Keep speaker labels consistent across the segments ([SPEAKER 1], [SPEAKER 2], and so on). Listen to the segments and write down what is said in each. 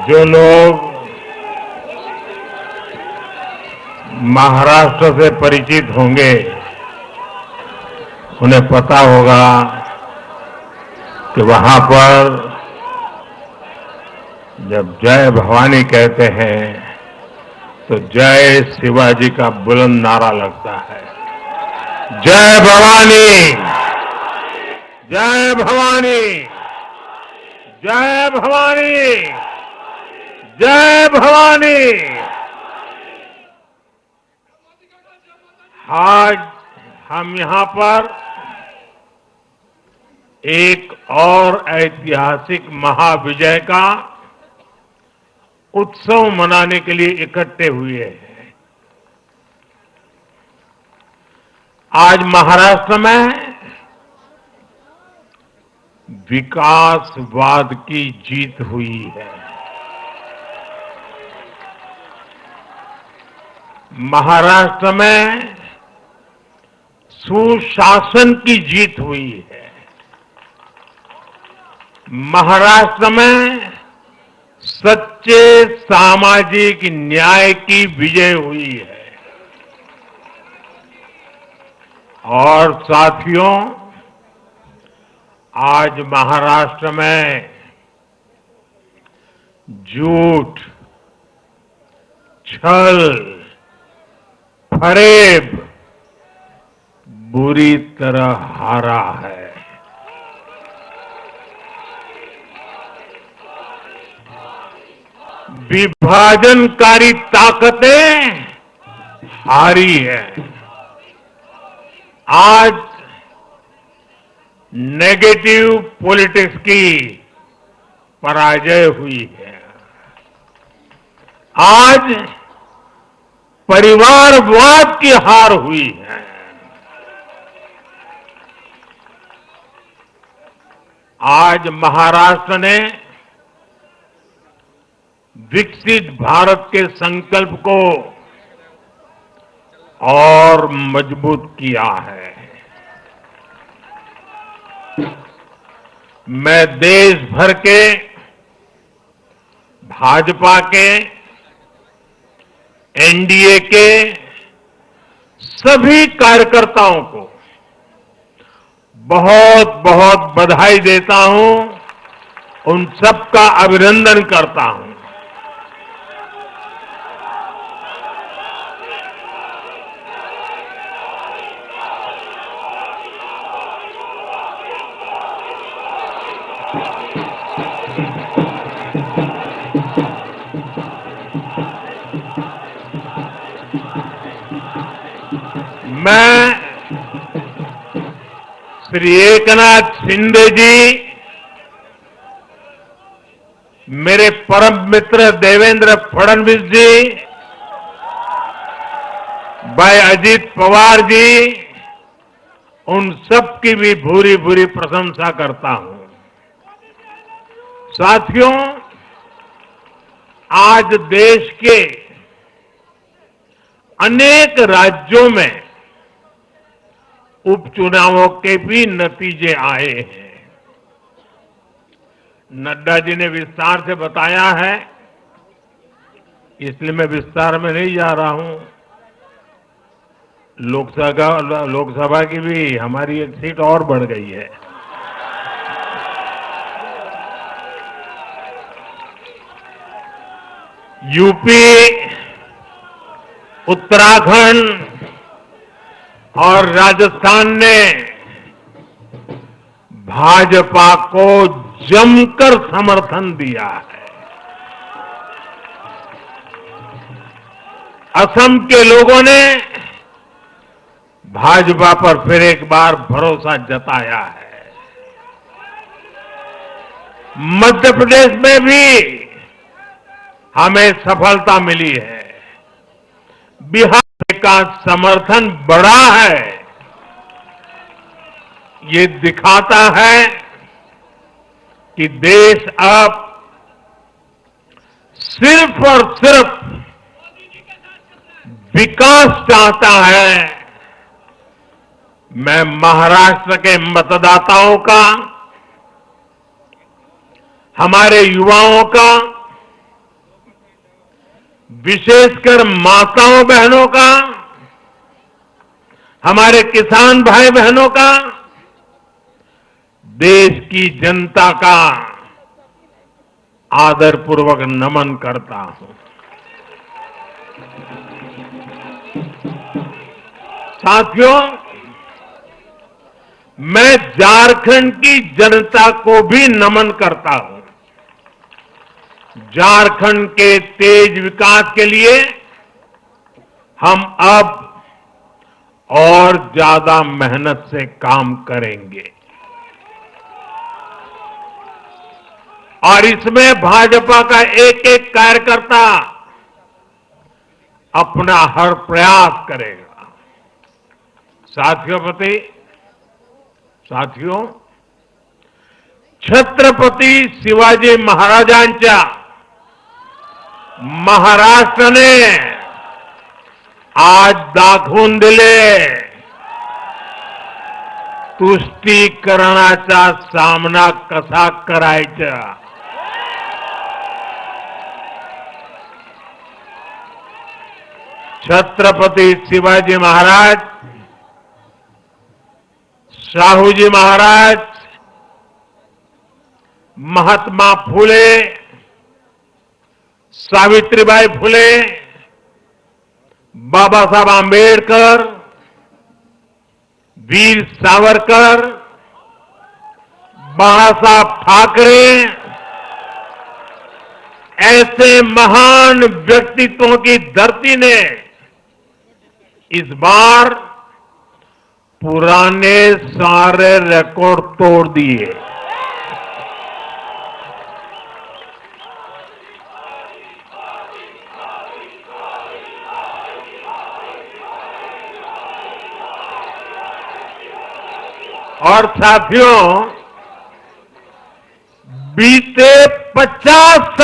[SPEAKER 1] जो लोग महाराष्ट्र से परिचित होंगे उन्हें पता होगा कि वहां पर जब जय भवानी कहते हैं तो जय शिवाजी का बुलंद नारा लगता है। जय भवानी, जय भवानी, जय भवानी, जय भवानी। आज हम यहां पर एक और ऐतिहासिक महाविजय का उत्सव मनाने के लिए इकट्ठे हुए हैं। आज महाराष्ट्र में विकासवाद की जीत हुई है। महाराष्ट्र में सुशासन की जीत हुई है। महाराष्ट्र में सच्चे सामाजिक न्याय की विजय हुई है। और साथियों, आज महाराष्ट्र में झूठ, छल, फरेब बुरी तरह हारा है। विभाजनकारी ताकतें हारी है। आज नेगेटिव पॉलिटिक्स की पराजय हुई है। आज परिवारवाद की हार हुई है। आज महाराष्ट्र ने विकसित भारत के संकल्प को और मजबूत किया है। मैं देश भर के भाजपा के, एनडीए के सभी कार्यकर्ताओं को बहुत बहुत बधाई देता हूं, उन सबका अभिनंदन करता हूं। मैं श्री एकनाथ शिंदे जी, मेरे परम मित्र देवेंद्र फडणवीस जी, भाई अजित पवार जी, उन सब की भी भूरी भूरी प्रशंसा करता हूं। साथियों, आज देश के अनेक राज्यों में उपचुनावों के भी नतीजे आए हैं। नड्डा जी ने विस्तार से बताया है, इसलिए मैं विस्तार में नहीं जा रहा हूं। लोकसभा की भी हमारी एक सीट और बढ़ गई है। यूपी, उत्तराखंड और राजस्थान ने भाजपा को जमकर समर्थन दिया है। असम के लोगों ने भाजपा पर फिर एक बार भरोसा जताया है। मध्य प्रदेश में भी हमें सफलता मिली है। बिहार का समर्थन बढ़ा है। ये दिखाता है कि देश अब सिर्फ और सिर्फ विकास चाहता है। मैं महाराष्ट्र के मतदाताओं का, हमारे युवाओं का विशेषकर माताओं बहनों का, हमारे किसान भाई बहनों का, देश की जनता का आदरपूर्वक नमन करता हूं। साथियों, मैं झारखंड की जनता को भी नमन करता हूं। झारखंड के तेज विकास के लिए हम अब और ज्यादा मेहनत से काम करेंगे और इसमें भाजपा का एक एक कार्यकर्ता अपना हर प्रयास करेगा। साथियों, छत्रपती शिवाजी महाराजांच्या महाराष्ट्राने आज दाखवून दिले तुष्टीकरणाचा सामना कसा करायचा। छत्रपती शिवाजी महाराज, शाहूजी महाराज, महात्मा फुले, सावित्रीबाई फुले, बाबा साहब आंबेडकर, वीर सावरकर, बाला साहब ठाकरे, ऐसे महान व्यक्तित्वों की धरती ने इस बार पुराने सारे रिकॉर्ड तोड़ दिए। और साथियों, बीते 50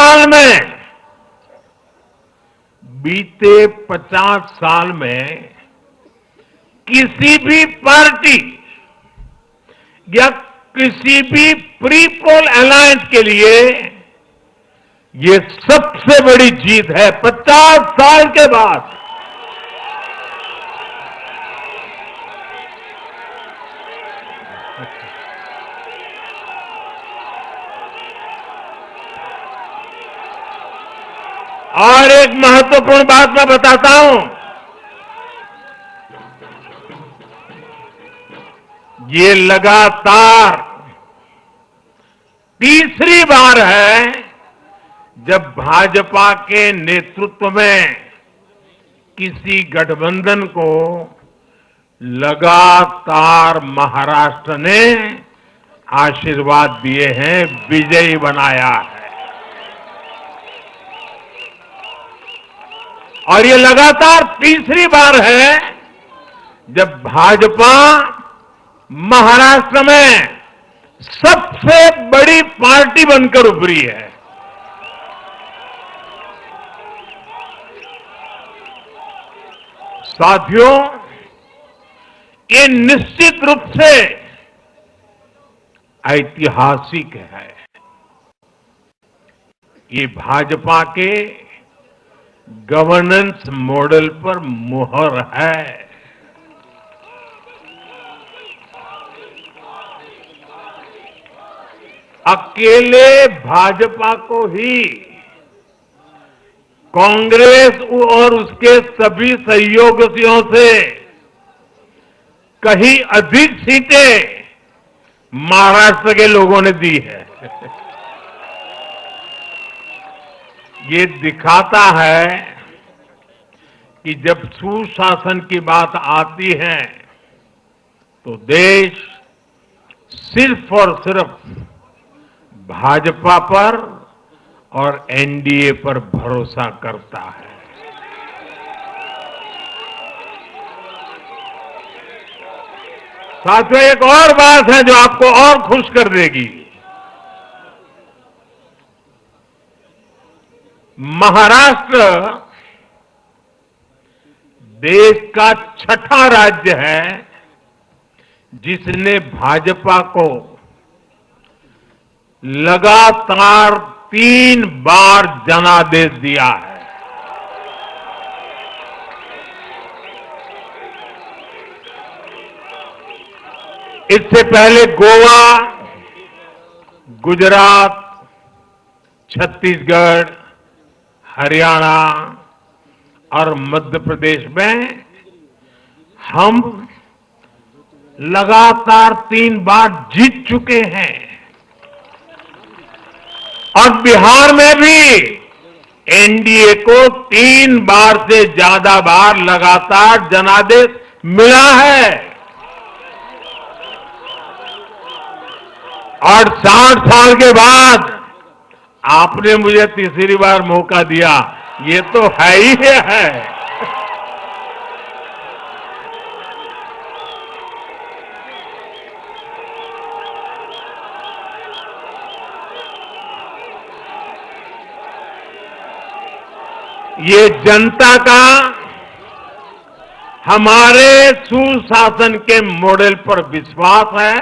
[SPEAKER 1] साल में किसी भी पार्टी या किसी भी प्री पोल अलायंस के लिए ये सबसे बड़ी जीत है 50 साल के बाद। और एक महत्वपूर्ण बात मैं बताता हूं, ये लगातार तीसरी बार है जब भाजपा के नेतृत्व में किसी गठबंधन को लगातार महाराष्ट्र ने आशीर्वाद दिए हैं, विजयी बनाया है। और ये लगातार तीसरी बार है जब भाजपा महाराष्ट्र में सबसे बड़ी पार्टी बनकर उभरी है। साथियों, ये निश्चित रूप से ऐतिहासिक है। ये भाजपा के गवर्नेंस मॉडल पर मुहर है। अकेले भाजपा को ही कांग्रेस और उसके सभी सहयोगियों से कहीं अधिक सीटें महाराष्ट्र के लोगों ने दी है। ये दिखाता है कि जब सुशासन की बात आती है तो देश सिर्फ और सिर्फ भाजपा पर और एनडीए पर भरोसा करता है। साथियों, एक और बात है जो आपको और खुश कर देगी। महाराष्ट्र देश का छठा राज्य है जिसने भाजपा को लगातार 3 बार जनादेश दिया है। इससे पहले गोवा, गुजरात, छत्तीसगढ़, हरियाणा और मध्य प्रदेश में हम लगातार 3 बार जीत चुके हैं और बिहार में भी एनडीए को 3 बार से ज्यादा बार लगातार जनादेश मिला है और 60 साल के बाद आपने मुझे तीसरी बार मौका दिया, ये तो है ही है। ये जनता का हमारे सुशासन के मॉडल पर विश्वास है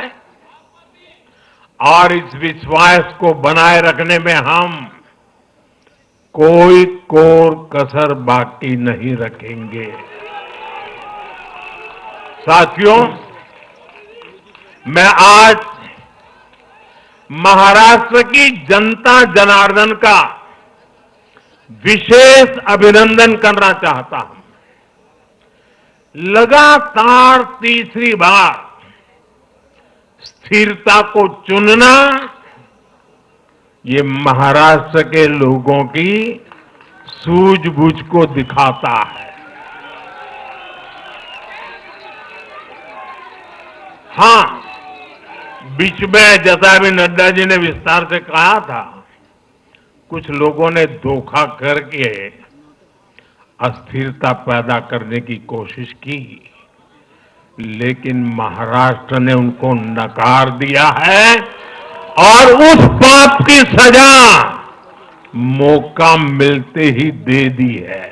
[SPEAKER 1] और इस विश्वास को बनाए रखने में हम कोई कोर कसर बाकी नहीं रखेंगे। साथियों, मैं आज महाराष्ट्र की जनता जनार्दन का विशेष अभिनंदन करना चाहता हूं। लगातार तीसरी बार स्थिरता को चुनना ये महाराष्ट्र के लोगों की सूझबूझ को दिखाता है। हां, बीच में जैसा भी नड्डा जी ने विस्तार से कहा था, कुछ लोगों ने धोखा करके अस्थिरता पैदा करने की कोशिश की, लेकिन महाराष्ट्र ने उनको नकार दिया है और उस पाप की सजा मौका मिलते ही दे दी है।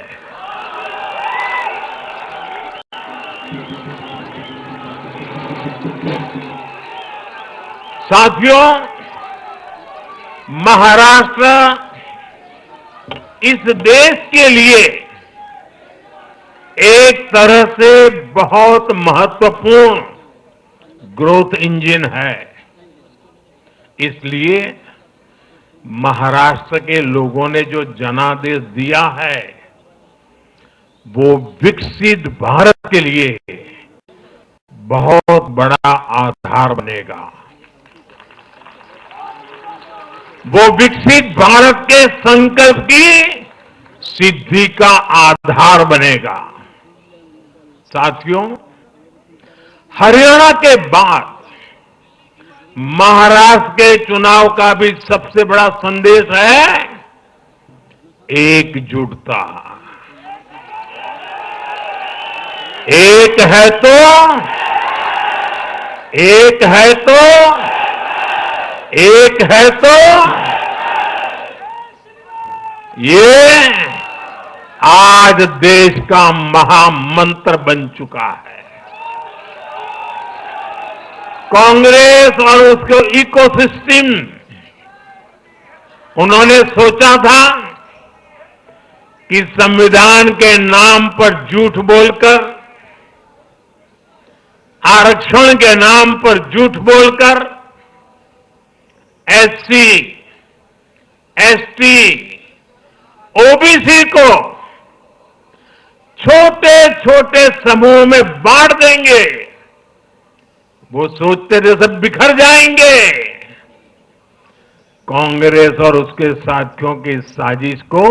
[SPEAKER 1] साथियों, महाराष्ट्र इस देश के लिए एक तरह से बहुत महत्वपूर्ण ग्रोथ इंजन है। इसलिए महाराष्ट्र के लोगों ने जो जनादेश दिया है, वो विकसित भारत के लिए बहुत बड़ा आधार बनेगा। वो विकसित भारत के संकल्प की सिद्धि का आधार बनेगा। साथियों, हरियाणा के बाद महाराष्ट्र के चुनाव का भी सबसे बड़ा संदेश है एकजुटता। एक है तो एक है तो एक है तो ये आज देश का महामंत्र बन चुका है। कांग्रेस और उसके इकोसिस्टम, उन्होंने सोचा था कि संविधान के नाम पर झूठ बोलकर, आरक्षण के नाम पर झूठ बोलकर एससी, एसटी, ओबीसी को छोटे छोटे समूह में बांट देंगे। वो सोचते थे सब बिखर जाएंगे। कांग्रेस और उसके साथियों की साजिश को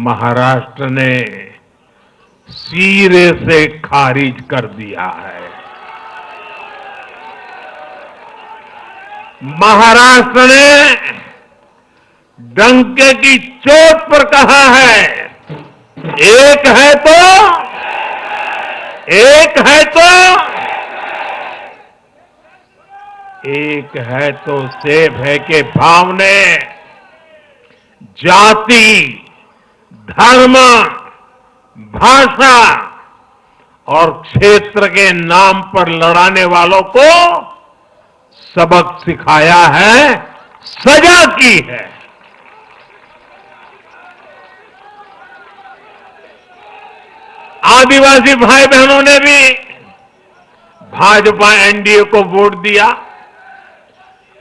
[SPEAKER 1] महाराष्ट्र ने सिरे से खारिज कर दिया है। महाराष्ट्र ने डंके की चोट पर कहा है, एक है तो एक है तो एक है तो सेब है के भाव ने जाति, धर्म, भाषा और क्षेत्र के नाम पर लड़ाने वालों को सबक सिखाया है, सजा की है। आदिवासी भाई बहनों ने भी भाजपा एनडीए को वोट दिया।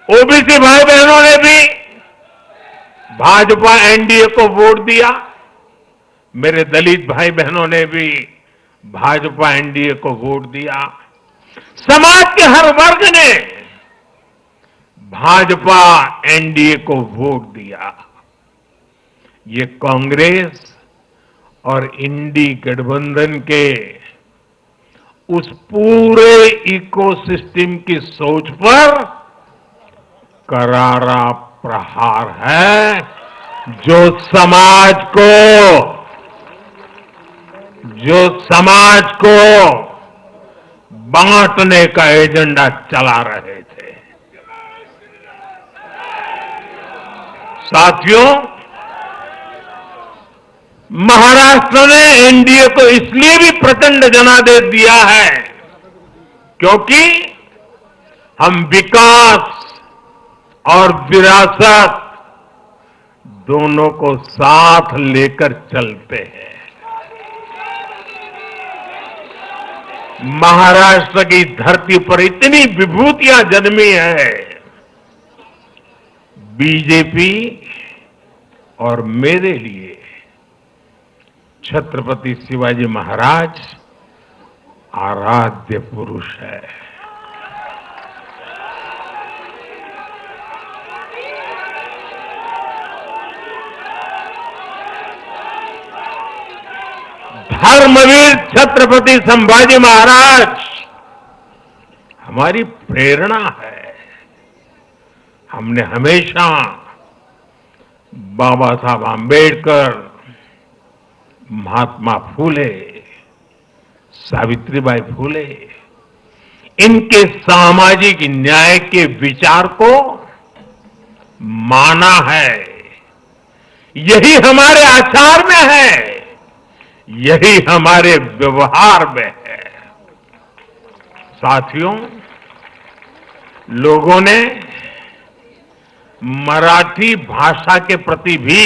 [SPEAKER 1] ओबीसी भाई बहनों ने भी भाजपा एनडीए को वोट दिया। मेरे दलित भाई बहनों ने भी भाजपा एनडीए को वोट दिया। समाज के हर वर्ग ने भाजपा एनडीए को वोट दिया। ये कांग्रेस और इंडी गठबंधन के उस पूरे इकोसिस्टम की सोच पर करारा प्रहार है जो समाज को बांटने का एजेंडा चला रहे थे। साथियों, महाराष्ट्र ने एनडीए को इसलिए भी प्रचंड जनादेश दिया है क्योंकि हम विकास और विरासत दोनों को साथ लेकर चलते हैं। महाराष्ट्र की धरती पर इतनी विभूतियां जन्मी है। बीजेपी और मेरे लिए छत्रपति शिवाजी महाराज आराध्य पुरुष है। धर्मवीर छत्रपति संभाजी महाराज हमारी प्रेरणा है। हमने हमेशा बाबा साहब आंबेडकर, महात्मा फूले, सावित्रीबाई फूले, इनके सामाजिक न्याय के विचार को माना है। यही हमारे आचार में है, यही हमारे व्यवहार में है। साथियों, लोगों ने मराठी भाषा के प्रति भी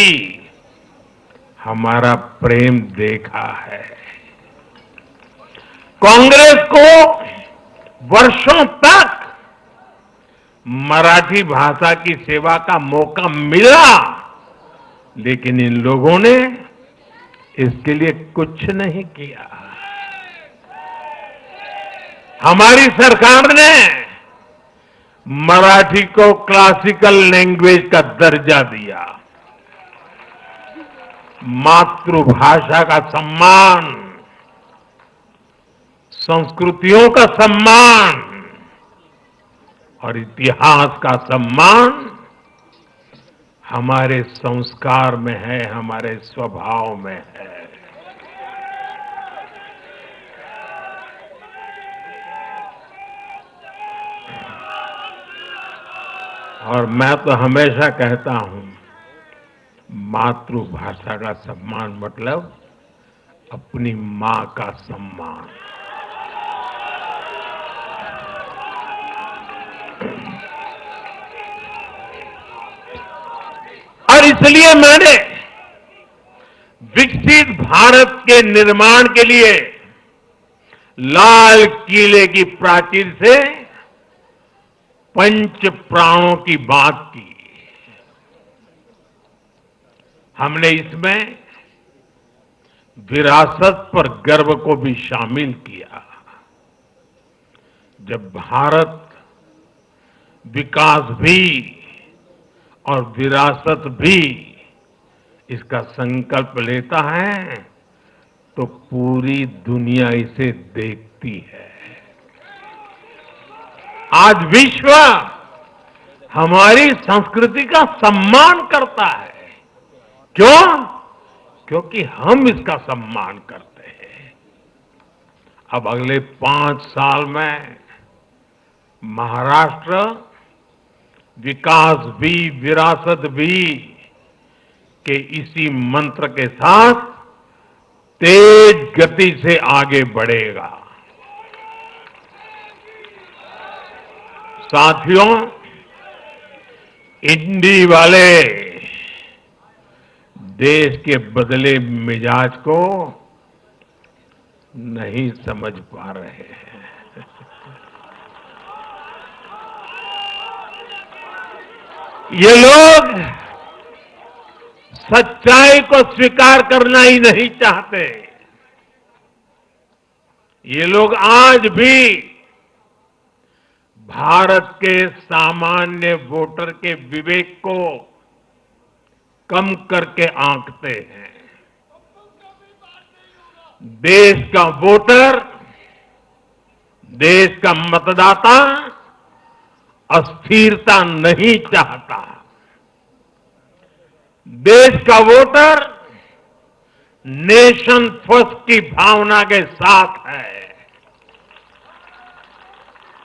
[SPEAKER 1] हमारा प्रेम देखा है। कांग्रेस को वर्षों तक मराठी भाषा की सेवा का मौका मिला, लेकिन इन लोगों ने इसके लिए कुछ नहीं किया। हमारी सरकार ने मराठी को क्लासिकल लैंग्वेज का दर्जा दिया। मातृभाषा का सम्मान, संस्कृतियों का सम्मान और इतिहास का सम्मान हमारे संस्कार में है, हमारे स्वभाव में है। और मैं तो हमेशा कहता हूं, मातृभाषा का सम्मान मतलब अपनी मां का सम्मान। और इसलिए मैंने विकसित भारत के निर्माण के लिए लाल किले की प्राचीर से पंच प्राणों की बात की। हमने इसमें विरासत पर गर्व को भी शामिल किया। जब भारत विकास भी और विरासत भी इसका संकल्प लेता है तो पूरी दुनिया इसे देखती है। आज विश्व हमारी संस्कृति का सम्मान करता है। क्यों? क्योंकि हम इसका सम्मान करते हैं। अब अगले 5 साल में महाराष्ट्र विकास भी विरासत भी के इसी मंत्र के साथ तेज गति से आगे बढ़ेगा। साथियों, इंडी वाले देश के बदले मिजाज को नहीं समझ पा रहे हैं। ये लोग सच्चाई को स्वीकार करना ही नहीं चाहते। ये लोग आज भी भारत के सामान्य वोटर के विवेक को कम करके आंकते हैं। देश का वोटर, देश का मतदाता अस्थिरता नहीं चाहता। देश का वोटर नेशन फर्स्ट की भावना के साथ है।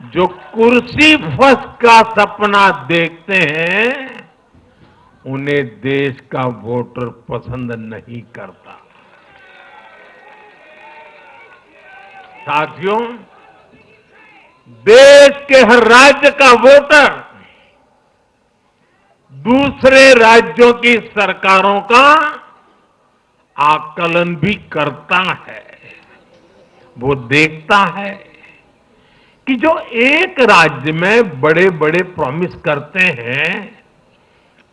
[SPEAKER 1] जो कुर्सी फर्स्ट का सपना देखते हैं, उन्हें देश का वोटर पसंद नहीं करता। साथियों, देश के हर राज्य का वोटर दूसरे राज्यों की सरकारों का आकलन भी करता है। वो देखता है कि जो एक राज्य में बड़े बड़े प्रॉमिस करते हैं,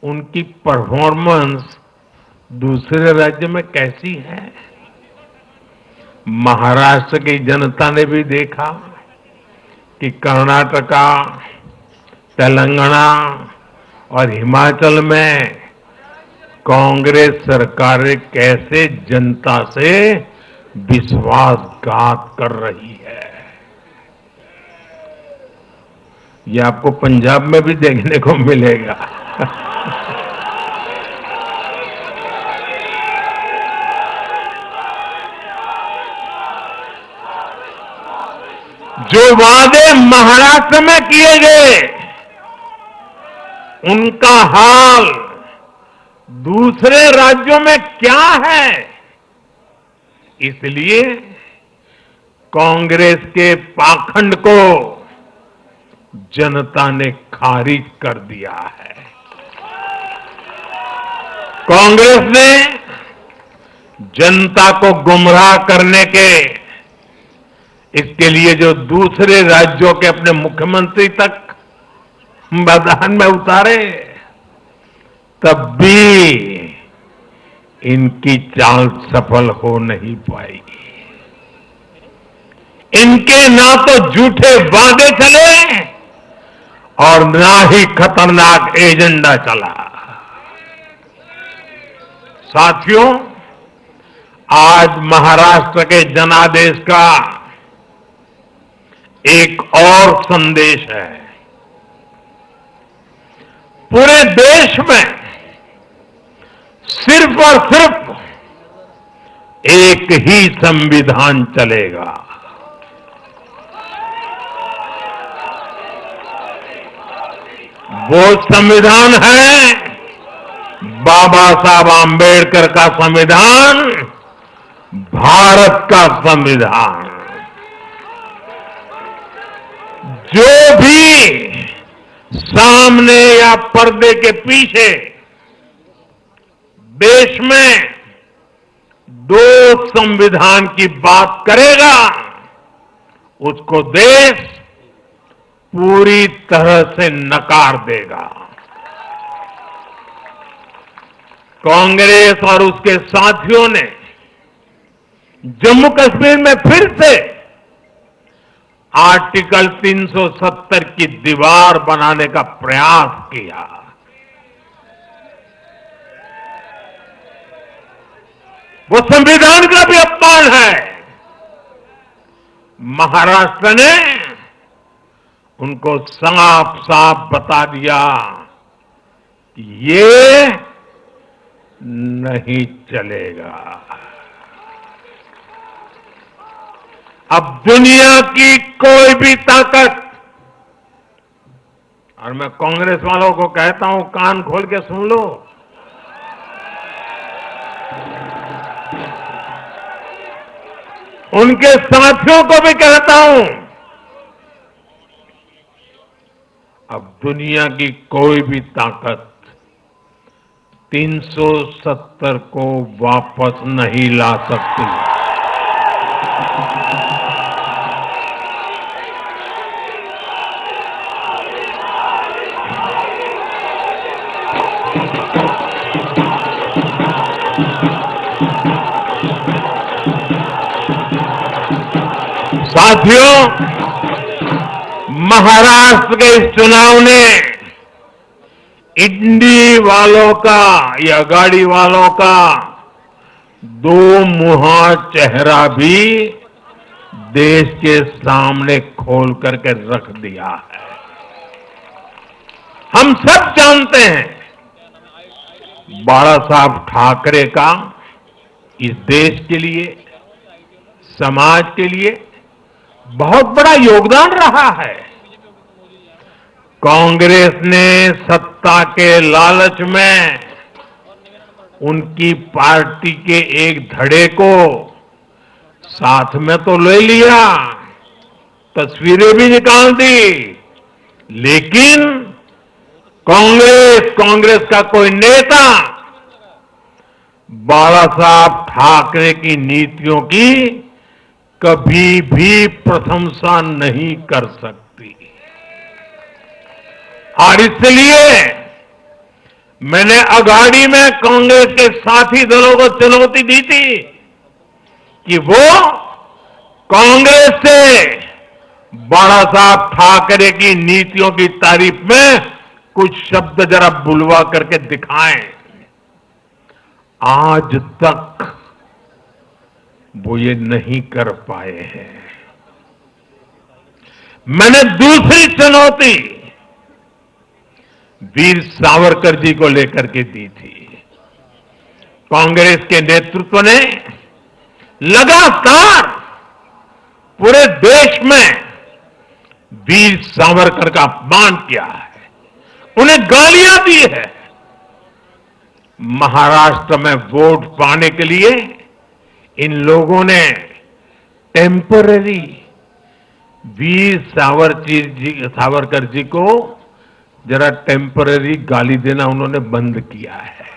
[SPEAKER 1] उनकी परफॉर्मेंस दूसरे राज्य में कैसी है। महाराष्ट्र की जनता ने भी देखा कि कर्नाटका, तेलंगाना और हिमाचल में कांग्रेस सरकारें कैसे जनता से विश्वासघात कर रही है। ये आपको पंजाब में भी देखने को मिलेगा। जो वादे महाराष्ट्र में किए गए, उनका हाल दूसरे राज्यों में क्या है। इसलिए कांग्रेस के पाखंड को जनता ने खारिज कर दिया है। कांग्रेस ने जनता को गुमराह करने के, इसके लिए जो दूसरे राज्यों के अपने मुख्यमंत्री तक मैदान में उतारे, तब भी इनकी चाल सफल हो नहीं पाई। इनके ना तो झूठे वादे चले और ना ही खतरनाक एजेंडा चला। साथियों, आज महाराष्ट्र के जनादेश का एक और संदेश है। पूरे देश में सिर्फ और सिर्फ एक ही संविधान चलेगा। वो संविधान है बाबा साहब आंबेडकर का संविधान, भारत का संविधान। जो भी सामने या पर्दे के पीछे देश में दो संविधान की बात करेगा, उसको देश पूरी तरह से नकार देगा। कांग्रेस और उसके साथियों ने जम्मू कश्मीर में फिर से आर्टिकल 370 की दीवार बनाने का प्रयास किया। वो संविधान का भी अपमान है। महाराष्ट्र ने उनको साफ साफ बता दिया कि ये नहीं चलेगा। अब दुनिया की कोई भी ताकत, और मैं कांग्रेस वालों को कहता हूं, कान खोल के सुन लो, उनके साथियों को भी कहता हूं, अब दुनिया की कोई भी ताकत 370 को वापस नहीं ला सकती। साथियों, महाराष्ट्र के इस चुनाव ने इंडी वालों का या अगाड़ी वालों का दो मुहा चेहरा भी देश के सामने खोल करके रख दिया है। हम सब जानते हैं बाला साहब ठाकरे का इस देश के लिए, समाज के लिए बहुत बड़ा योगदान रहा है। कांग्रेस ने सत्ता के लालच में उनकी पार्टी के एक धड़े को साथ में तो ले लिया, तस्वीरें भी निकाल दी, लेकिन कांग्रेस का कोई नेता बाला साहब ठाकरे की नीतियों की कभी भी प्रशंसा नहीं कर सकती। और इसलिए मैंने अगाड़ी में कांग्रेस के साथी दलों को चुनौती दी थी कि वो कांग्रेस से बाला साहब ठाकरे की नीतियों की तारीफ में कुछ शब्द जरा बुलवा करके दिखाएं। आज तक वो ये नहीं कर पाए हैं। मैंने दूसरी चुनौती वीर सावरकर जी को लेकर के दी थी। कांग्रेस के नेतृत्व ने लगातार पूरे देश में वीर सावरकर का अपमान किया है, उन्हें गालियां दी है। महाराष्ट्र में वोट पाने के लिए इन लोगों ने टेम्पररी वीर सावरकर जी को जरा टेम्पररी गाली देना उन्होंने बंद किया है।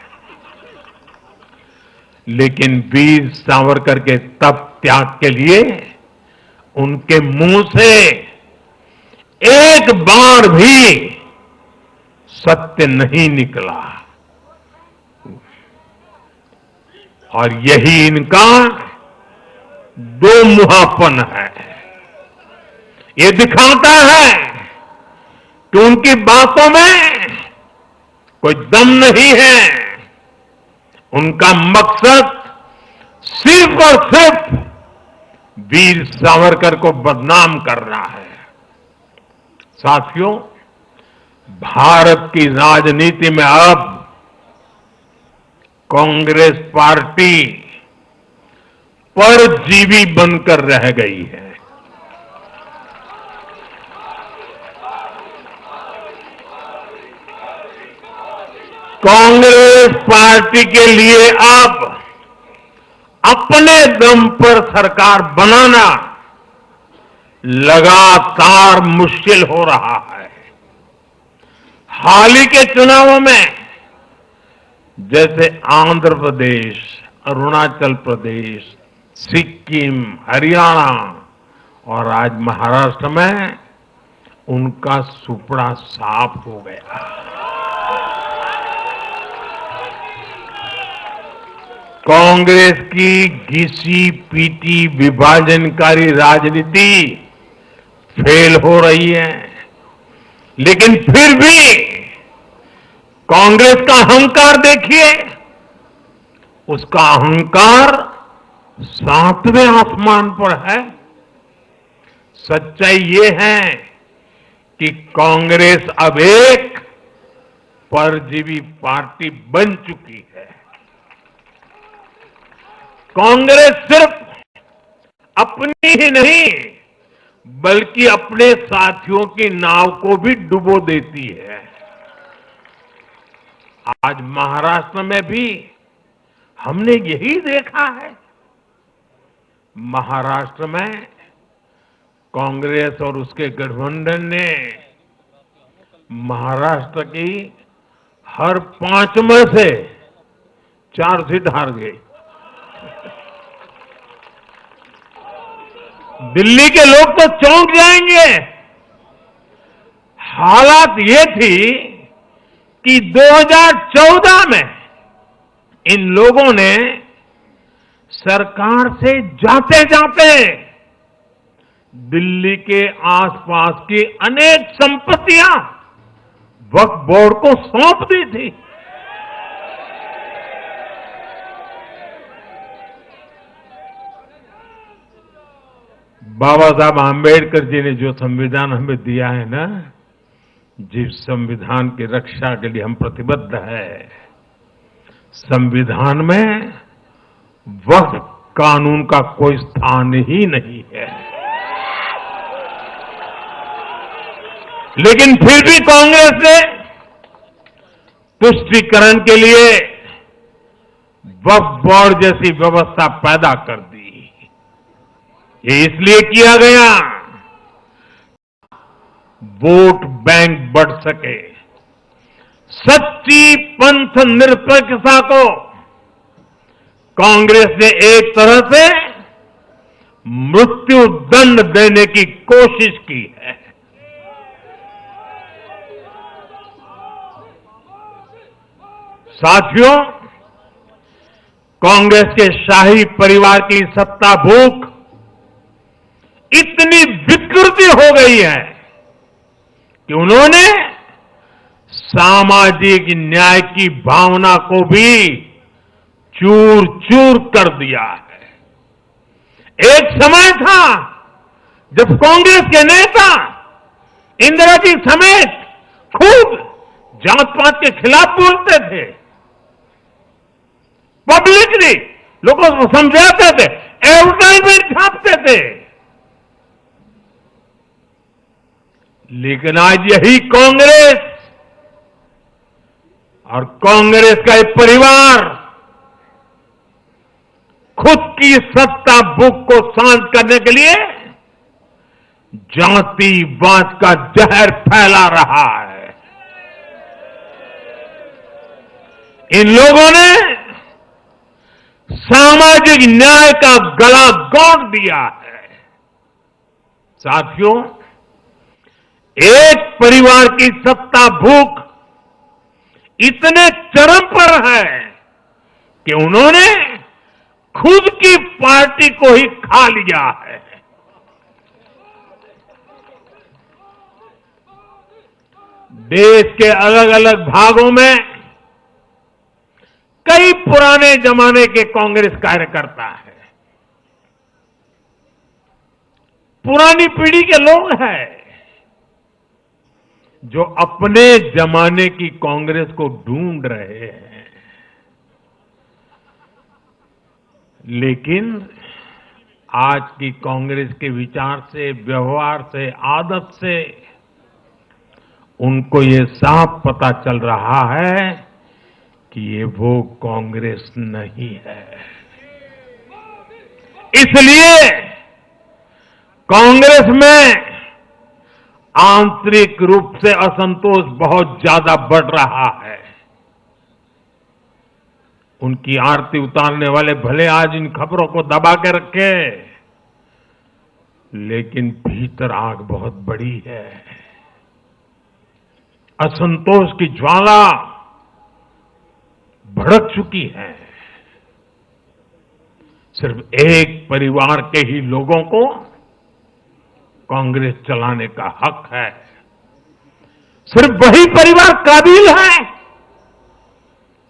[SPEAKER 1] लेकिन वीर सावरकर के तप त्याग के लिए उनके मुंह से एक बार भी सत्य नहीं निकला, और यही इनका दो मुहापन है। ये दिखाता है कि उनकी बातों में कोई दम नहीं है। उनका मकसद सिर्फ और सिर्फ वीर सावरकर को बदनाम करना है। साथियों, भारत की राजनीति में अब कांग्रेस पार्टी परजीवी बनकर रह गई है। कांग्रेस पार्टी के लिए अब अपने दम पर सरकार बनाना लगातार मुश्किल हो रहा है। हाल ही के चुनावों में जैसे आंध्र प्रदेश, अरुणाचल प्रदेश, सिक्किम, हरियाणा और आज महाराष्ट्र में उनका सुपड़ा साफ हो गया। कांग्रेस की घिसी पीटी विभाजनकारी राजनीति फेल हो रही है, लेकिन फिर भी कांग्रेस का अहंकार देखिए। उसका अहंकार 7वें आसमान पर है। सच्चाई ये है कि कांग्रेस अब एक परजीवी पार्टी बन चुकी है। कांग्रेस सिर्फ अपनी ही नहीं बल्कि अपने साथियों की नाव को भी डुबो देती है। आज महाराष्ट्र में भी हमने यही देखा है। महाराष्ट्र में कांग्रेस और उसके गठबंधन ने महाराष्ट्र की हर 5 में से 4 सीट हार गई। दिल्ली के लोग तो चौंक जाएंगे। हालात ये थी कि 2014 में इन लोगों ने सरकार से जाते जाते दिल्ली के आसपास की अनेक संपत्तियां वक्फ बोर्ड को सौंप दी थी। बाबा साहब आम्बेडकर जी ने जो संविधान हमें दिया है ना, जिस संविधान की रक्षा के लिए हम प्रतिबद्ध है, संविधान में वक्फ कानून का कोई स्थान ही नहीं है। लेकिन फिर भी कांग्रेस ने तुष्टीकरण के लिए वक्फ बोर्ड जैसी व्यवस्था पैदा कर दी। ये इसलिए किया गया वोट बैंक बढ़ सके, सच्ची पंथ निरपेक्षता को कांग्रेस ने एक तरह से मृत्यु दंड देने की कोशिश की है। साथियों, कांग्रेस के शाही परिवार की सत्ता भूख इतनी विकृति हो गई है कि उन्होंने सामाजिक न्याय की भावना को भी चूर चूर कर दिया है। एक समय था जब कांग्रेस के नेता इंदिरा जी समेत खूब जात पात के खिलाफ बोलते थे, पब्लिकली लोगों को समझाते थे, एडवर्टाइजमेंट छापते थे। लेकिन आज यही कांग्रेस और कांग्रेस का एक परिवार खुद की सत्ता भूख को शांत करने के लिए जातिवाद का जहर फैला रहा है। इन लोगों ने सामाजिक न्याय का गला घोंट दिया है। साथियों, एक परिवार की सत्ता भूख इतने चरम पर है कि उन्होंने खुद की पार्टी को ही खा लिया है। देश के अलग अलग भागों में कई पुराने जमाने के कांग्रेस कार्यकर्ता हैं, पुरानी पीढ़ी के लोग हैं जो अपने जमाने की कांग्रेस को ढूंढ रहे हैं। लेकिन आज की कांग्रेस के विचार से, व्यवहार से, आदत से उनको ये साफ पता चल रहा है कि ये वो कांग्रेस नहीं है। इसलिए कांग्रेस में आंतरिक रूप से असंतोष बहुत ज्यादा बढ़ रहा है। उनकी आरती उतारने वाले भले आज इन खबरों को दबा के रखे, लेकिन भीतर आग बहुत बड़ी है। असंतोष की ज्वाला भड़क चुकी है। सिर्फ एक परिवार के ही लोगों को कांग्रेस चलाने का हक है। सिर्फ वही परिवार काबिल है,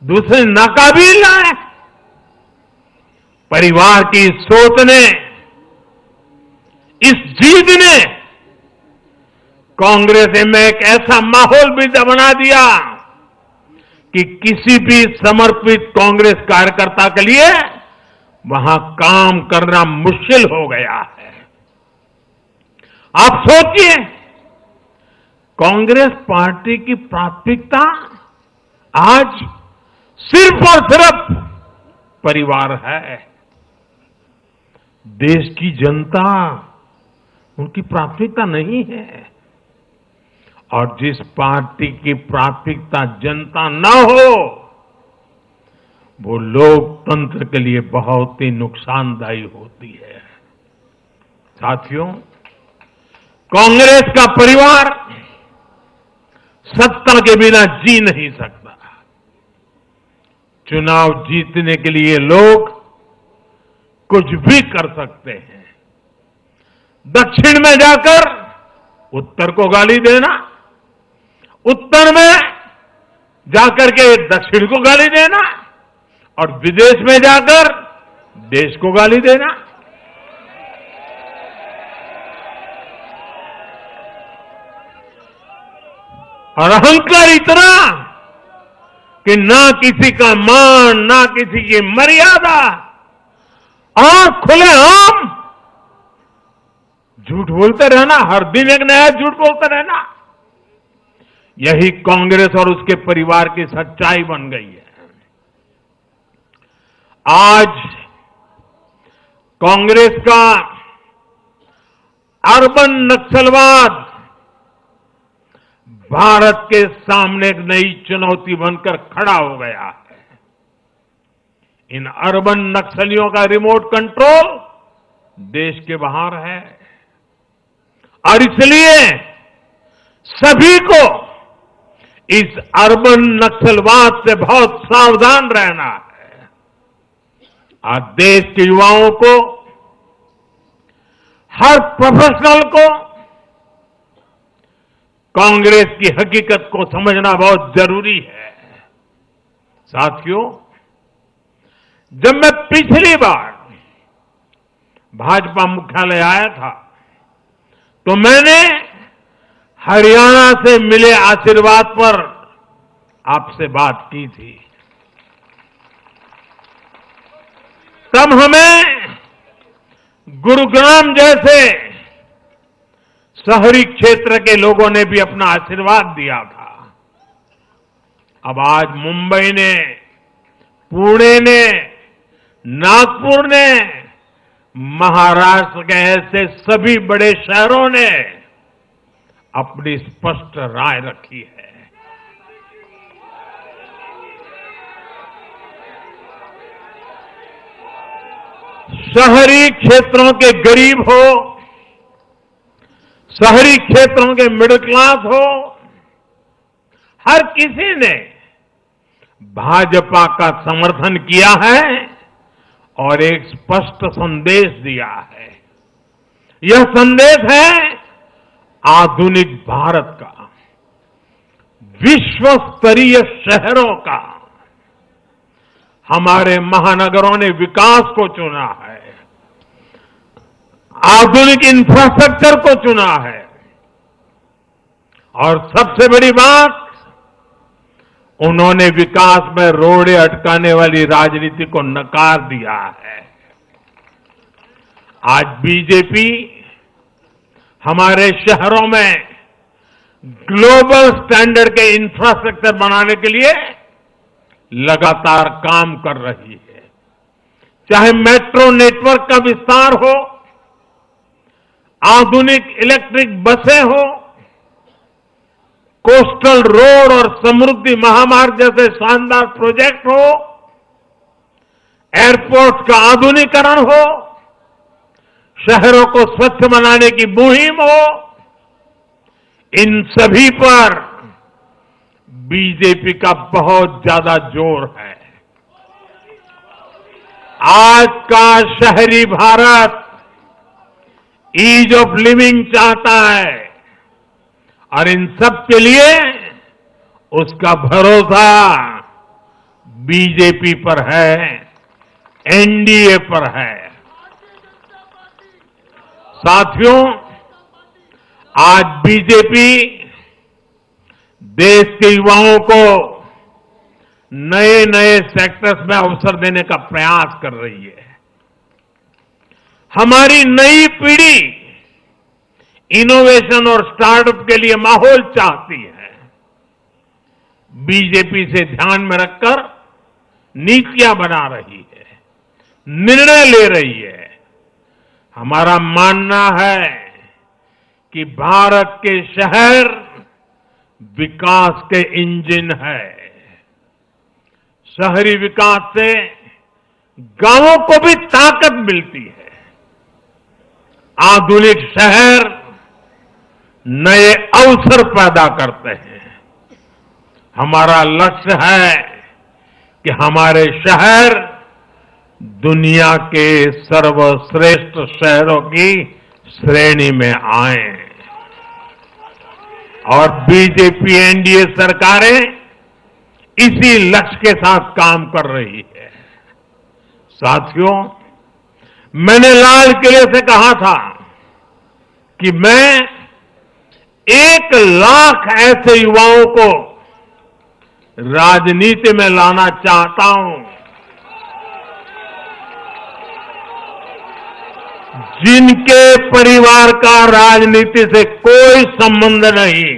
[SPEAKER 1] दूसरे नाकाबिल हैं। परिवार की सोच ने, इस जीत ने कांग्रेस में एक ऐसा माहौल भी बना दिया कि किसी भी समर्पित कांग्रेस कार्यकर्ता के लिए वहां काम करना मुश्किल हो गया है। आप सोचिए, कांग्रेस पार्टी की प्राथमिकता आज सिर्फ और सिर्फ परिवार है। देश की जनता उनकी प्राथमिकता नहीं है। और जिस पार्टी की प्राथमिकता जनता न हो, वो लोकतंत्र के लिए बहुत ही नुकसानदायी होती है। साथियों, कांग्रेस का परिवार सत्ता के बिना जी नहीं सकता। चुनाव जीतने के लिए लोग कुछ भी कर सकते हैं। दक्षिण में जाकर उत्तर को गाली देना, उत्तर में जाकर के दक्षिण को गाली देना और विदेश में जाकर देश को गाली देना। और अहंकार इतना कि ना किसी का मान, ना किसी की मर्यादा, और खुलेआम झूठ बोलते रहना, हर दिन एक नया झूठ बोलते रहना। यही कांग्रेस और उसके परिवार की सच्चाई बन गई है। आज कांग्रेस का अर्बन नक्सलवाद भारत के सामने एक नई चुनौती बनकर खड़ा हो गया है। इन अर्बन नक्सलियों का रिमोट कंट्रोल देश के बाहर है और इसलिए सभी को इस अर्बन नक्सलवाद से बहुत सावधान रहना है। आज देश के युवाओं को, हर प्रोफेशनल को कांग्रेस की हकीकत को समझना बहुत जरूरी है। साथियों, जब मैं पिछली बार भाजपा मुख्यालय आया था तो मैंने हरियाणा से मिले आशीर्वाद पर आपसे बात की थी। तब हमें गुरुग्राम जैसे शहरी क्षेत्र के लोगों ने भी अपना आशीर्वाद दिया था। अब आज मुंबई ने, पुणे ने, नागपुर ने, महाराष्ट्र के ऐसे सभी बड़े शहरों ने अपनी स्पष्ट राय रखी है। शहरी क्षेत्रों के गरीब हो, शहरी क्षेत्रों के मिडिल क्लास हो, हर किसी ने भाजपा का समर्थन किया है और एक स्पष्ट संदेश दिया है। यह संदेश है आधुनिक भारत का, विश्व स्तरीय शहरों का। हमारे महानगरों ने विकास को चुना है, आधुनिक इंफ्रास्ट्रक्चर को चुना है और सबसे बड़ी बात, उन्होंने विकास में रोड़े अटकाने वाली राजनीति को नकार दिया है। आज बीजेपी हमारे शहरों में ग्लोबल स्टैंडर्ड के इंफ्रास्ट्रक्चर बनाने के लिए लगातार काम कर रही है। चाहे मेट्रो नेटवर्क का विस्तार हो, आधुनिक इलेक्ट्रिक बसें हो, कोस्टल रोड और समृद्धि महामार्ग जैसे शानदार प्रोजेक्ट हो, एयरपोर्ट का आधुनिकीकरण हो, शहरों को स्वच्छ बनाने की मुहिम हो, इन सभी पर बीजेपी का बहुत ज्यादा जोर है। आज का शहरी भारत ईज ऑफ लिविंग चाहता है और इन सब के लिए उसका भरोसा बीजेपी पर है, एनडीए पर है। साथियों, आज बीजेपी देश के युवाओं को नए नए सेक्टर्स में अवसर देने का प्रयास कर रही है। हमारी नई पीढ़ी इनोवेशन और स्टार्टअप के लिए माहौल चाहती है। बीजेपी से ध्यान में रखकर नीतियां बना रही है, निर्णय ले रही है। हमारा मानना है कि भारत के शहर विकास के इंजन है। शहरी विकास से गांवों को भी ताकत मिलती है। आधुनिक शहर नए अवसर पैदा करते हैं। हमारा लक्ष्य है कि हमारे शहर दुनिया के सर्वश्रेष्ठ शहरों की श्रेणी में आए और बीजेपी एनडीए सरकारें इसी लक्ष्य के साथ काम कर रही है। साथियों, मैंने लाल किले से कहा था कि मैं 1,00,000 ऐसे युवाओं को राजनीति में लाना चाहता हूं जिनके परिवार का राजनीति से कोई संबंध नहीं।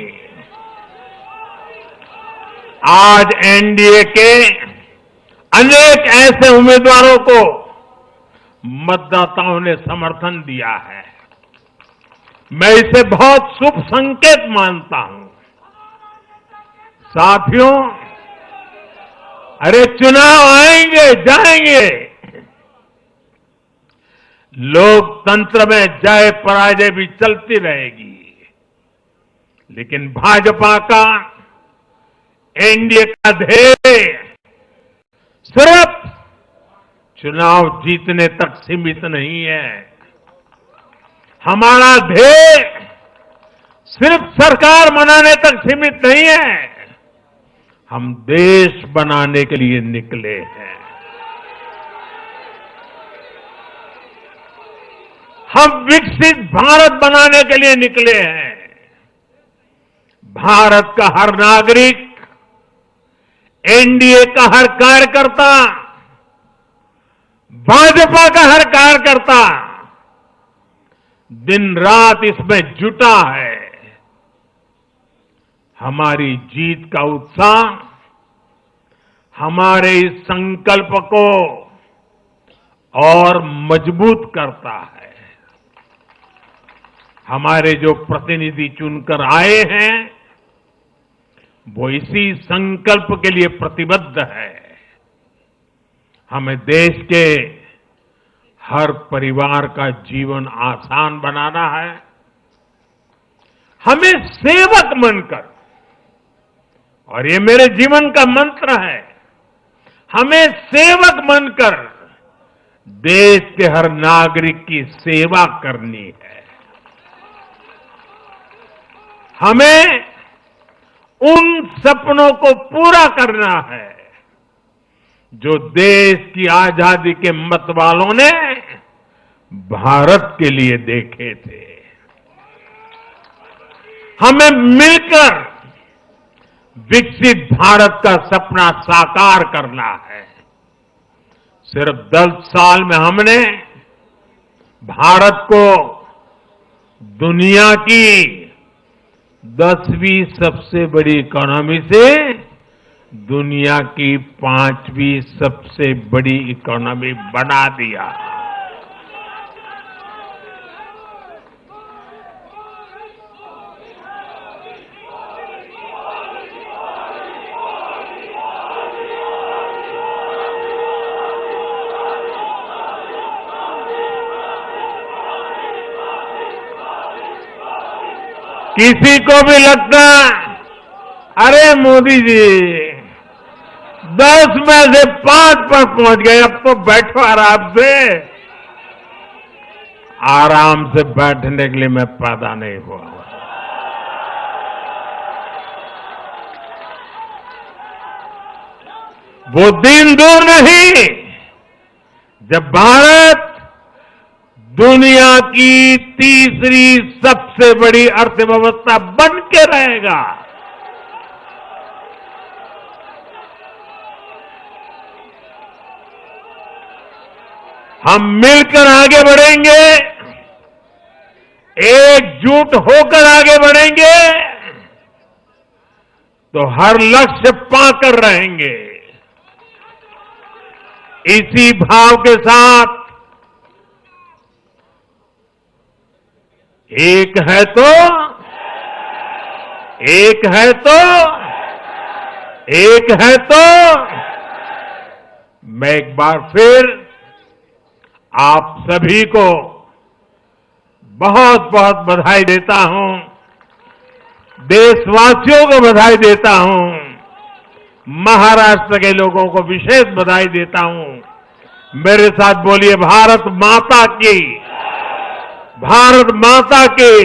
[SPEAKER 1] आज एनडीए के अनेक ऐसे उम्मीदवारों को मतदाताओं ने समर्थन दिया है। मैं इसे बहुत शुभ संकेत मानता हूं। साथियों, अरे चुनाव आएंगे जाएंगे, लोकतंत्र में जय पराजय भी चलती रहेगी, लेकिन भाजपा का एनडीए का ध्येय सिर्फ चुनाव जीतने तक सीमित नहीं है। हमारा ध्येय सिर्फ सरकार बनाने तक सीमित नहीं है। हम देश बनाने के लिए निकले हैं। हम विकसित भारत बनाने के लिए निकले हैं। भारत का हर नागरिक, एनडीए का हर कार्यकर्ता, भाजपा का हर कार्यकर्ता दिन रात इसमें जुटा है। हमारी जीत का उत्साह हमारे इस संकल्प को और मजबूत करता है। हमारे जो प्रतिनिधि चुनकर आए हैं वो इसी संकल्प के लिए प्रतिबद्ध है। हमें देश के हर परिवार का जीवन आसान बनाना है। हमें सेवक बनकर, और ये मेरे जीवन का मंत्र है, हमें सेवक बनकर देश के हर नागरिक की सेवा करनी है। हमें उन सपनों को पूरा करना है जो देश की आजादी के मतवालों ने भारत के लिए देखे थे। हमें मिलकर विकसित भारत का सपना साकार करना है। सिर्फ 10 साल में हमने भारत को दुनिया की 10वीं सबसे बड़ी इकोनॉमी से दुनिया की 5वीं सबसे बड़ी इकोनॉमी बना दिया। किसी को भी लगता अरे मोदी जी 10 में से 5 पर पहुंच गए, अब तो बैठो आराम से। आराम से बैठने के लिए मैं पैदा नहीं हुआ। वो दिन दूर नहीं जब भारत दुनिया की 3री सबसे बड़ी अर्थव्यवस्था बन के रहेगा। हम मिलकर आगे बढ़ेंगे, एकजुट होकर आगे बढ़ेंगे तो हर लक्ष्य पाकर रहेंगे। इसी भाव के साथ एक है तो मैं एक बार फिर आप सभी को बहुत बहुत बधाई देता हूं, देशवासियों को बधाई देता हूं, महाराष्ट्र के लोगों को विशेष बधाई देता हूं। मेरे साथ बोलिए, भारत माता की, भारत माता के,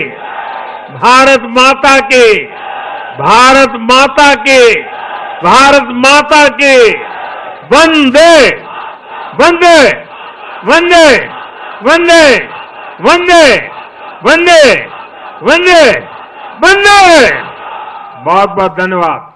[SPEAKER 1] भारत माता के, भारत माता के, भारत माता के, वंदे वंदे वंदे वंदे वंदे वंदे वंदे वंदे। बहुत बहुत धन्यवाद।